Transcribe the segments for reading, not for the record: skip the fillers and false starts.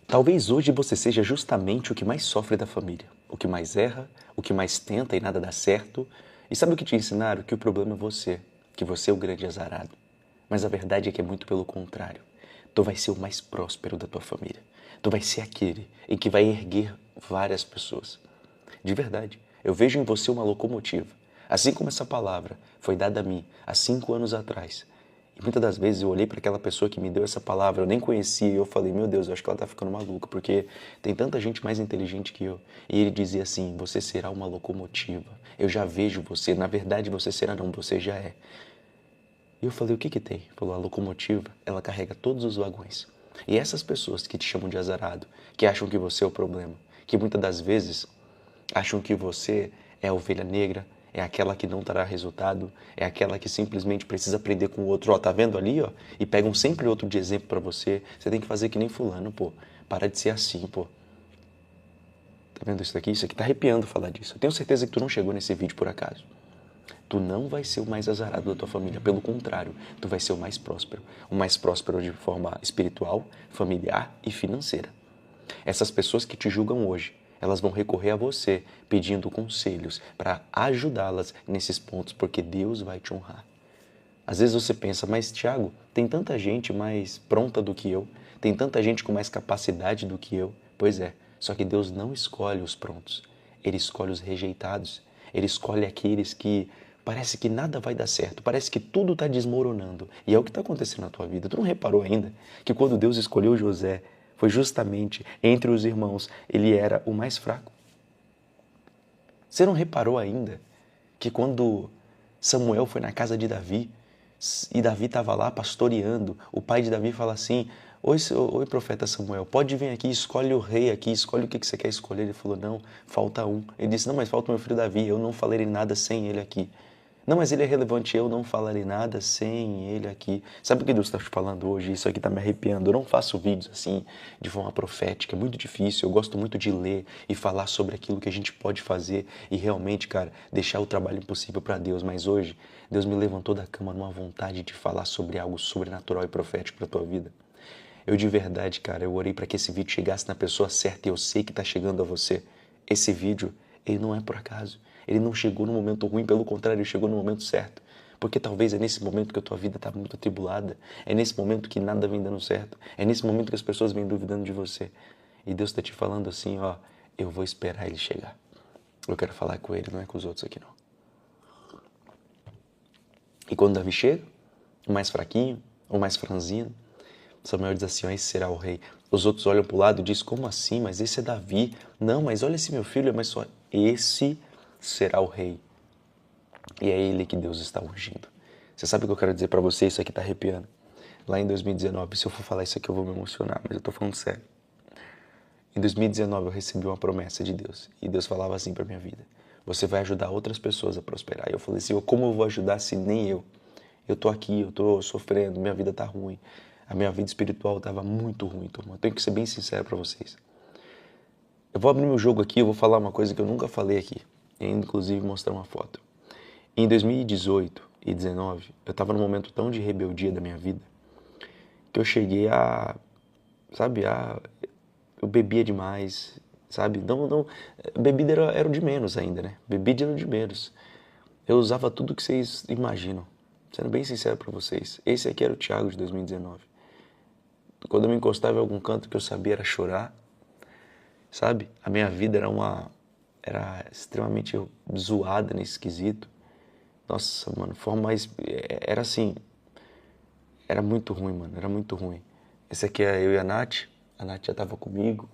Talvez hoje você seja justamente o que mais sofre da família, o que mais erra, o que mais tenta e nada dá certo. E sabe o que te ensinaram? Que o problema é você, que você é o grande azarado. Mas a verdade é que é muito pelo contrário. Tu vai ser o mais próspero da tua família. Tu vai ser aquele em que vai erguer várias pessoas. De verdade, eu vejo em você uma locomotiva. Assim como essa palavra foi dada a mim há 5 anos atrás. E muitas das vezes eu olhei para aquela pessoa que me deu essa palavra, eu nem conhecia, e eu falei, meu Deus, eu acho que ela tá ficando maluca, porque tem tanta gente mais inteligente que eu. E ele dizia assim, você será uma locomotiva. Eu já vejo você, na verdade você será não, você já é. E eu falei, o que que tem? Ele falou, a locomotiva, ela carrega todos os vagões. E essas pessoas que te chamam de azarado, que acham que você é o problema, que muitas das vezes acham que você é a ovelha negra, é aquela que não terá resultado, é aquela que simplesmente precisa aprender com o outro. Ó, tá vendo ali, ó? E pegam sempre outro de exemplo pra você. Você tem que fazer que nem fulano, pô. Para de ser assim, pô. Tá vendo isso aqui? Isso aqui tá arrepiando falar disso. Eu tenho certeza que tu não chegou nesse vídeo por acaso. Tu não vai ser o mais azarado da tua família. Pelo contrário, tu vai ser o mais próspero. O mais próspero de forma espiritual, familiar e financeira. Essas pessoas que te julgam hoje, elas vão recorrer a você pedindo conselhos para ajudá-las nesses pontos, porque Deus vai te honrar. Às vezes você pensa, mas Tiago, tem tanta gente mais pronta do que eu, tem tanta gente com mais capacidade do que eu. Pois é, só que Deus não escolhe os prontos, Ele escolhe os rejeitados, Ele escolhe aqueles que parece que nada vai dar certo, parece que tudo está desmoronando. E é o que está acontecendo na tua vida. Tu não reparou ainda que quando Deus escolheu José, foi justamente entre os irmãos, ele era o mais fraco? Você não reparou ainda que quando Samuel foi na casa de Davi e Davi estava lá pastoreando, o pai de Davi fala assim, oi profeta Samuel, pode vir aqui, escolhe o rei aqui, escolhe o que você quer escolher. Ele falou, não, falta um. Ele disse, não, mas falta o meu filho Davi, eu não falarei nada sem ele aqui. Não, mas ele é relevante, eu não falarei nada sem ele aqui. Sabe o que Deus está te falando hoje? Isso aqui está me arrepiando. Eu não faço vídeos assim, de forma profética, é muito difícil. Eu gosto muito de ler e falar sobre aquilo que a gente pode fazer e realmente, cara, deixar o trabalho impossível para Deus. Mas hoje, Deus me levantou da cama numa vontade de falar sobre algo sobrenatural e profético para a tua vida. Eu de verdade, cara, eu orei para que esse vídeo chegasse na pessoa certa e eu sei que está chegando a você. Esse vídeo, ele não é por acaso. Ele não chegou no momento ruim, pelo contrário, ele chegou no momento certo. Porque talvez é nesse momento que a tua vida está muito atribulada. É nesse momento que nada vem dando certo. É nesse momento que as pessoas vêm duvidando de você. E Deus está te falando assim, ó, eu vou esperar ele chegar. Eu quero falar com ele, não é com os outros aqui não. E quando Davi chega, o mais fraquinho, o mais franzino, Samuel diz assim, ó, esse será o rei. Os outros olham para o lado e dizem, como assim? Mas esse é Davi. Não, mas olha esse meu filho, mas só esse será o rei. E é ele que Deus está ungindo. Você sabe o que eu quero dizer para você? Isso aqui está arrepiando. Lá em 2019, se eu for falar isso aqui eu vou me emocionar, mas eu estou falando sério. Em 2019 eu recebi uma promessa de Deus. E Deus falava assim para minha vida. Você vai ajudar outras pessoas a prosperar. E eu falei assim, como eu vou ajudar se nem eu? Eu tô aqui, eu tô sofrendo, minha vida tá ruim. A minha vida espiritual estava muito ruim, turma. Eu tenho que ser bem sincero para vocês. Eu vou abrir meu jogo aqui, eu vou falar uma coisa que eu nunca falei aqui. E inclusive mostrar uma foto. Em 2018 e 2019, eu estava num momento tão de rebeldia da minha vida que eu cheguei eu bebia demais, sabe? Bebida era o de menos ainda, né? Bebida era o de menos. Eu usava tudo que vocês imaginam. Sendo bem sincero para vocês, esse aqui era o Thiago de 2019. Quando eu me encostava em algum canto que eu sabia era chorar, sabe? A minha vida era extremamente zoada nesse quesito. Nossa, mano, forma mais... Era assim... Era muito ruim, mano, era muito ruim. Esse aqui é eu e a Nath já tava comigo.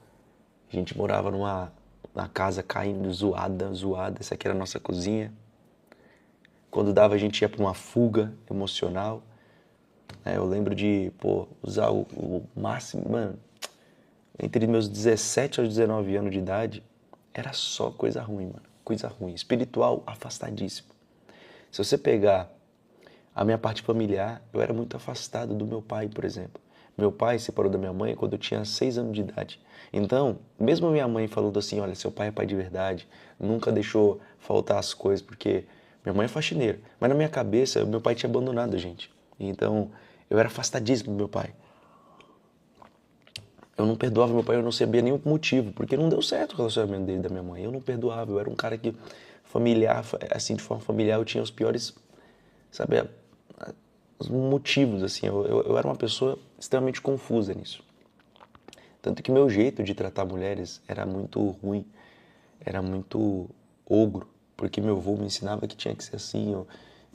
A gente morava numa casa caindo, zoada. Essa aqui era a nossa cozinha. Quando dava, a gente ia pra uma fuga emocional. Eu lembro de, usar o máximo, mano, entre meus 17 aos 19 anos de idade, era só coisa ruim, mano, coisa ruim. Espiritual, afastadíssimo. Se você pegar a minha parte familiar, eu era muito afastado do meu pai, por exemplo. Meu pai se separou da minha mãe quando eu tinha 6 anos de idade. Então, mesmo minha mãe falando assim, olha, seu pai é pai de verdade, nunca deixou faltar as coisas, porque minha mãe é faxineira. Mas na minha cabeça, meu pai tinha abandonado a gente. Então, eu era afastadíssimo do meu pai. Eu não perdoava meu pai, eu não sabia nem o motivo, porque não deu certo o relacionamento dele e da minha mãe. Eu não perdoava, eu era um cara que, familiar, assim, de forma familiar, eu tinha os piores, sabe, os motivos, assim. Eu era uma pessoa extremamente confusa nisso. Tanto que meu jeito de tratar mulheres era muito ruim, era muito ogro, porque meu avô me ensinava que tinha que ser assim.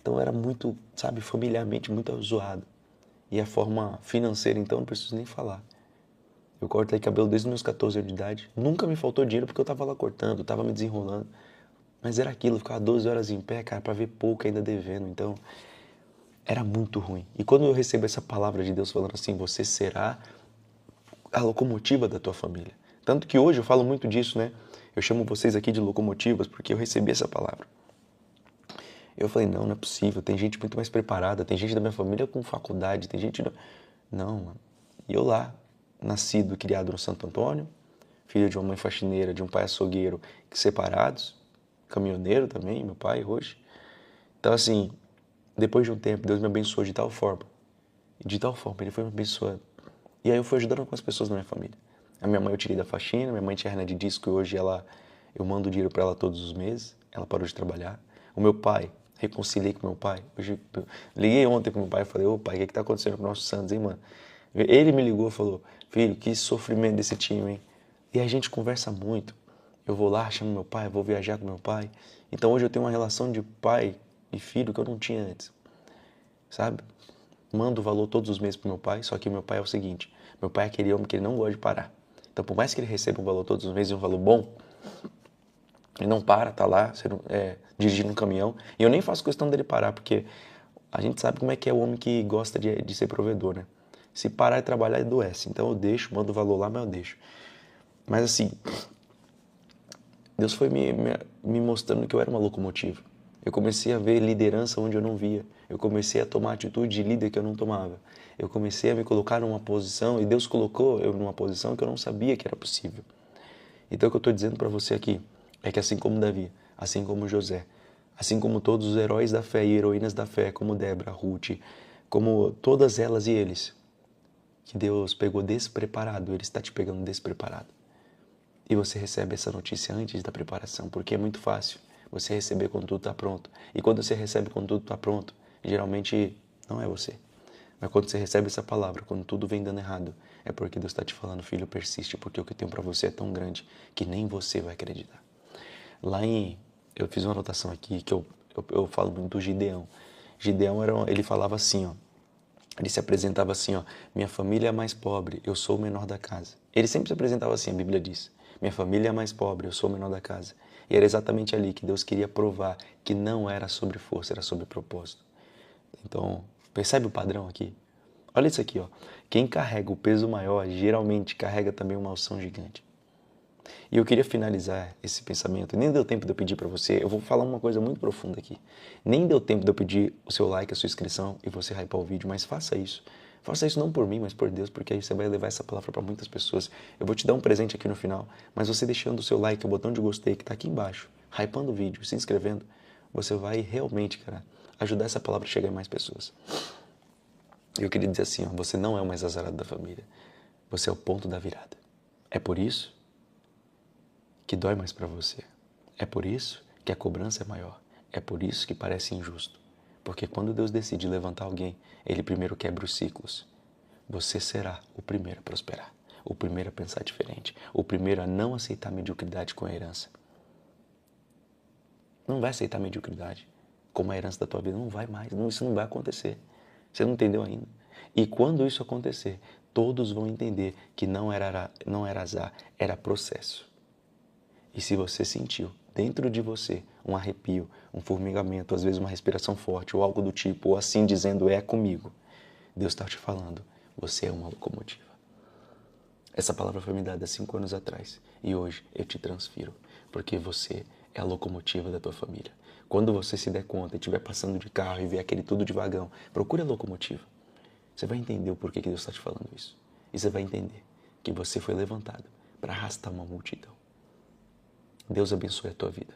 Então era muito, sabe, familiarmente muito zoado. E a forma financeira, então, não preciso nem falar. Eu cortei cabelo desde os meus 14 anos de idade. Nunca me faltou dinheiro porque eu tava lá cortando, tava me desenrolando. Mas era aquilo, eu ficava 12 horas em pé, cara, pra ver pouco ainda devendo. Então, era muito ruim. E quando eu recebo essa palavra de Deus falando assim, você será a locomotiva da tua família. Tanto que hoje eu falo muito disso, né? Eu chamo vocês aqui de locomotivas porque eu recebi essa palavra. Eu falei, não é possível, tem gente muito mais preparada, tem gente da minha família com faculdade, tem gente... Não, mano. E eu lá, nascido e criado no Santo Antônio, filho de uma mãe faxineira, de um pai açougueiro, separados, caminhoneiro também, meu pai hoje. Então, assim, depois de um tempo, Deus me abençoou de tal forma. Ele foi me abençoando. E aí eu fui ajudando algumas pessoas na minha família. A minha mãe eu tirei da faxina, minha mãe tinha hernia de disco e hoje eu mando dinheiro para ela todos os meses, ela parou de trabalhar. O meu pai, reconciliei com meu pai. Hoje, liguei ontem com meu pai e falei, ô pai, o que tá acontecendo com o nosso Santos, hein, mano? Ele me ligou e falou, filho, que sofrimento desse time, hein? E a gente conversa muito. Eu vou lá, chamo meu pai, vou viajar com meu pai. Então hoje eu tenho uma relação de pai e filho que eu não tinha antes, sabe? Mando o valor todos os meses pro meu pai, só que meu pai é o seguinte, meu pai é aquele homem que ele não gosta de parar. Então por mais que ele receba um valor todos os meses e um valor bom, ele não para, tá lá, dirigindo um caminhão. E eu nem faço questão dele parar, porque a gente sabe como é que é o homem que gosta de ser provedor, né? Se parar de trabalhar, ele adoece. Então eu deixo, mando o valor lá, mas eu deixo. Mas assim, Deus foi me mostrando que eu era uma locomotiva. Eu comecei a ver liderança onde eu não via. Eu comecei a tomar atitude de líder que eu não tomava. Eu comecei a me colocar numa posição, e Deus colocou eu numa posição que eu não sabia que era possível. Então o que eu estou dizendo para você aqui é que assim como Davi, assim como José, assim como todos os heróis da fé e heroínas da fé, como Débora, Ruth, como todas elas e eles, que Deus pegou despreparado, Ele está te pegando despreparado. E você recebe essa notícia antes da preparação, porque é muito fácil você receber quando tudo está pronto. E quando você recebe quando tudo está pronto, geralmente não é você. Mas quando você recebe essa palavra, quando tudo vem dando errado, é porque Deus está te falando, filho, persiste, porque o que eu tenho para você é tão grande que nem você vai acreditar. Eu fiz uma anotação aqui que eu falo muito do Gideão. Gideão ele falava assim, ó. Ele se apresentava assim, ó, minha família é mais pobre, eu sou o menor da casa. Ele sempre se apresentava assim, a Bíblia diz, minha família é mais pobre, eu sou o menor da casa. E era exatamente ali que Deus queria provar que não era sobre força, era sobre propósito. Então, percebe o padrão aqui? Olha isso aqui, ó. Quem carrega o peso maior, geralmente carrega também uma unção gigante. E eu queria finalizar esse pensamento. Nem deu tempo de eu pedir para você. Eu vou falar uma coisa muito profunda aqui. Nem deu tempo de eu pedir o seu like, a sua inscrição e você hypar o vídeo, mas faça isso. Faça isso não por mim, mas por Deus, porque aí você vai levar essa palavra para muitas pessoas. Eu vou te dar um presente aqui no final, mas você deixando o seu like, o botão de gostei que está aqui embaixo, hypando o vídeo, se inscrevendo, você vai realmente, cara, ajudar essa palavra a chegar a mais pessoas. Eu queria dizer assim, ó, você não é o mais azarado da família. Você é o ponto da virada. É por isso que dói mais para você. É por isso que a cobrança é maior. É por isso que parece injusto. Porque quando Deus decide levantar alguém, Ele primeiro quebra os ciclos. Você será o primeiro a prosperar, o primeiro a pensar diferente, o primeiro a não aceitar mediocridade com a herança. Não vai aceitar mediocridade como a herança da tua vida. Não vai mais. Isso não vai acontecer. Você não entendeu ainda. E quando isso acontecer, todos vão entender que não era azar, era processo. E se você sentiu dentro de você um arrepio, um formigamento, às vezes uma respiração forte ou algo do tipo, ou assim dizendo é comigo, Deus está te falando, você é uma locomotiva. Essa palavra foi me dada 5 anos atrás e hoje eu te transfiro, porque você é a locomotiva da tua família. Quando você se der conta e estiver passando de carro e ver aquele tudo de vagão, procure a locomotiva. Você vai entender o porquê que Deus está te falando isso. E você vai entender que você foi levantado para arrastar uma multidão. Deus abençoe a tua vida.